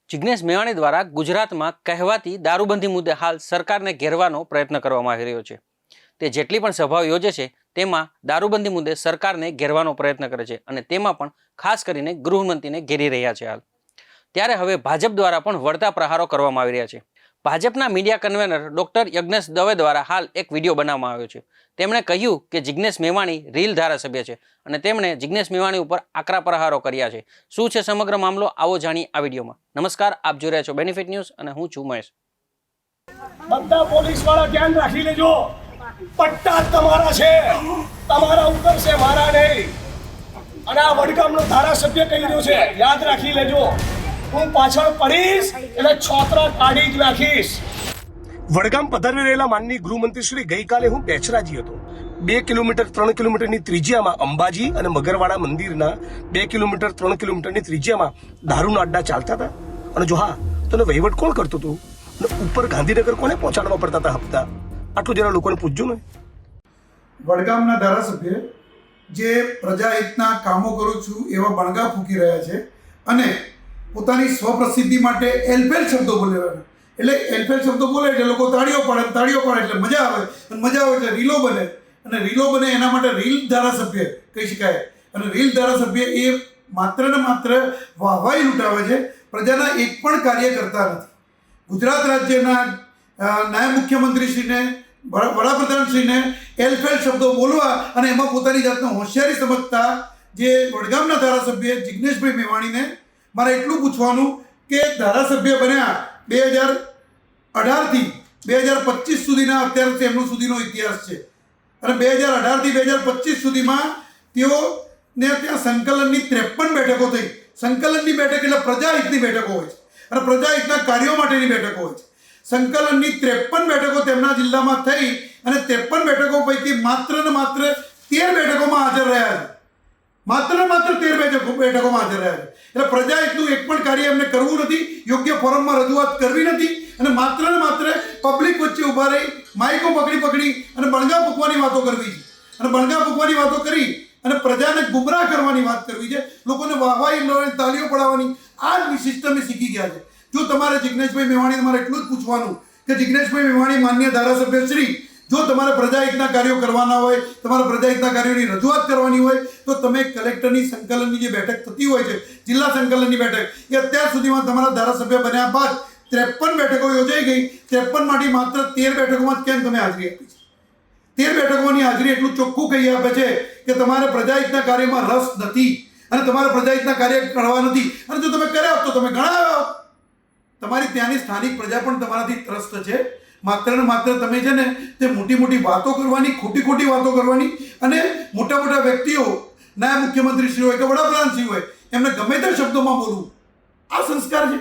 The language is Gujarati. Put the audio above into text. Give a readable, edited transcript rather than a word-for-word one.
જિગ્નેશ મેવાણી દ્વારા ગુજરાતમાં કહેવાતી દારૂબંધી મુદ્દે હાલ સરકારને ઘેરવાનો પ્રયત્ન કરવામાં આવી રહ્યો છે। તે જેટલી પણ સભાઓ યોજે છે તેમાં દારૂબંધી મુદ્દે સરકારને ઘેરવાનો પ્રયત્ન કરે છે અને તેમાં પણ ખાસ કરીને ગૃહમંત્રીને ઘેરી રહ્યા છે હાલ। ત્યારે હવે ભાજપ દ્વારા પણ વળતા પ્રહારો કરવામાં આવી રહ્યા છે। ભાજપના media convener doctor Yagnesh Dave દ્વારા હાલ એક વિડીયો બનાવવામાં આવ્યો છે। તેમણે કહ્યું કે જિગ્નેશ મેવાણી રીલ ધારાસભ્ય છે અને તેમણે જિગ્નેશ મેવાણી ઉપર આકરા પ્રહારો કર્યા છે। શું છે સમગ્ર મામલો, આવો જાણીએ આ વિડીયોમાં। નમસ્કાર, આપ જોઈ રહ્યા છો બેનિફિટ ન્યૂઝ અને હું છું મહેશ। બધા પોલીસ વાળા ધ્યાન રાખી લેજો, પટ્ટા તમારા છે, તમારા ઉપર છે, મારા નહીં। અને આ વડગામનો ધારાસભ્ય કહી રહ્યો છે, યાદ રાખી લેજો, હું પાછળ પડીશ એટલે છોતરા કાઢી જ નાખીશ। વડગામ પધારી રહેલા માનનીય ગૃહમંત્રી શ્રી ગઈકાલે હું બેચરાજી હતો। 2 કિલોમીટર 3 કિલોમીટરની ત્રિજ્યામાં અંબાજી અને મગરવાડા મંદિરના 2 કિલોમીટર 3 કિલોમીટરની ત્રિજ્યામાં દારૂના અડ્ડા ચાલતા હતા। અને જો હા, તો વહીવટ કોણ કરતું હતું અને ઉપર ગાંધીનગર કોને પહોંચાડવા પડતા હતા હપ્તા? આટલું જરા લોકોને પૂછજો ને। વડગામના ધારાસભ્ય જે પ્રજાહિતના કામો કરું છું એવા બણગા ફૂંકી રહ્યા છે અને પોતાની સ્વપ્રસિદ્ધિ માટે એલફેલ શબ્દો બોલી રહ્યા છે। એટલે એલફેલ શબ્દો બોલે એટલે લોકો તાળીઓ પાડે એટલે મજા આવે, અને મજા આવે એટલે રીલો બને, અને રીલો બને એના માટે રીલ ધારાસભ્ય કહી શકાય। અને રીલ ધારાસભ્ય એ માત્ર ને માત્ર વાહવાઈ લૂંટાવે છે, પ્રજાના એક પણ કાર્ય કરતા નથી। ગુજરાત રાજ્યના નાયબ મુખ્યમંત્રીશ્રીને, વડાપ્રધાનશ્રીને એલફેલ શબ્દો બોલવા અને એમાં પોતાની જાતનો હોશિયારી સમજતા જે વડગામના ધારાસભ્ય જિગ્નેશભાઈ મેવાણીને મારે એટલું પૂછવાનું કે ધારાસભ્ય બન્યા 2018થી 2025 સુધીના અત્યારે એમનો સુધીનો ઇતિહાસ છે, અને 2018થી 2025 સુધીમાં તેઓને ત્યાં સંકલનની 53 બેઠકો થઈ। સંકલનની બેઠક એટલે પ્રજાહિતની બેઠકો હોય છે અને પ્રજાહિતના કાર્યો માટેની બેઠકો હોય છે। સંકલનની 53 બેઠકો તેમના જિલ્લામાં થઈ અને 53 બેઠકો પૈકી માત્ર ને માત્ર 13 બેઠકોમાં હાજર રહ્યા છે। માત્ર ને માત્ર 13 બેઠકોમાં હાજર રહ્યા છે। એટલે પ્રજાહિતનું એક પણ કાર્ય એમને કરવું નથી, યોગ્ય ફોરમમાં રજૂઆત કરવી નથી, અને માત્ર ને માત્ર પબ્લિક વચ્ચે ઊભા રહી માઇકો પકડી અને બણગા ફૂંકવાની વાતો કરવી છે, અને બણગા ફૂંકવાની વાતો કરી અને પ્રજાને ગુમરાહ કરવાની વાત કરવી છે, લોકોને વાહવાઈ તાલીઓ પડાવવાની આ જ સિસ્ટમે શીખી ગયા છે। જો તમારે જિગ્નેશભાઈ મેવાણી તમારે એટલું જ પૂછવાનું કે જિગ્નેશભાઈ મેવાણી માન્ય ધારાસભ્ય શ્રી, જો તમારે પ્રજાહિતના કાર્યો કરવાના હોય, તમારે પ્રજાહિતના કાર્યોની રજૂઆત કરવાની હોય તો તમે કલેક્ટરની સંકલનની જે બેઠક થતી હોય છે, જિલ્લા સંકલનની બેઠક, એ અત્યાર સુધીમાં તમારા ધારાસભ્ય બન્યા બાદ 53 બેઠકો યોજાઈ ગઈ। 53 માંથી માત્ર 13 બેઠકોમાં કેમ તમે હાજરી આપી છે? 13 બેઠકોની હાજરી એટલું ચોખ્ખું કહી આપે છે કે તમારે પ્રજાહિતના કાર્યમાં રસ નથી અને તમારે પ્રજાહિતના કાર્ય કરવા નથી, અને જો તમે કર્યા તો તમે ઘણા તમારી ત્યાંની સ્થાનિક પ્રજા પણ તમારાથી ત્રસ્ત છે। માત્ર ને માત્ર તમે છે ને તે મોટી વાતો કરવાની, ખોટી વાતો કરવાની, અને મોટા વ્યક્તિઓ, નાયબ મુખ્યમંત્રી શ્રી હોય કે વડાપ્રધાન શ્રી હોય, એમને ગમે તે શબ્દોમાં બોલવું, આ સંસ્કાર છે।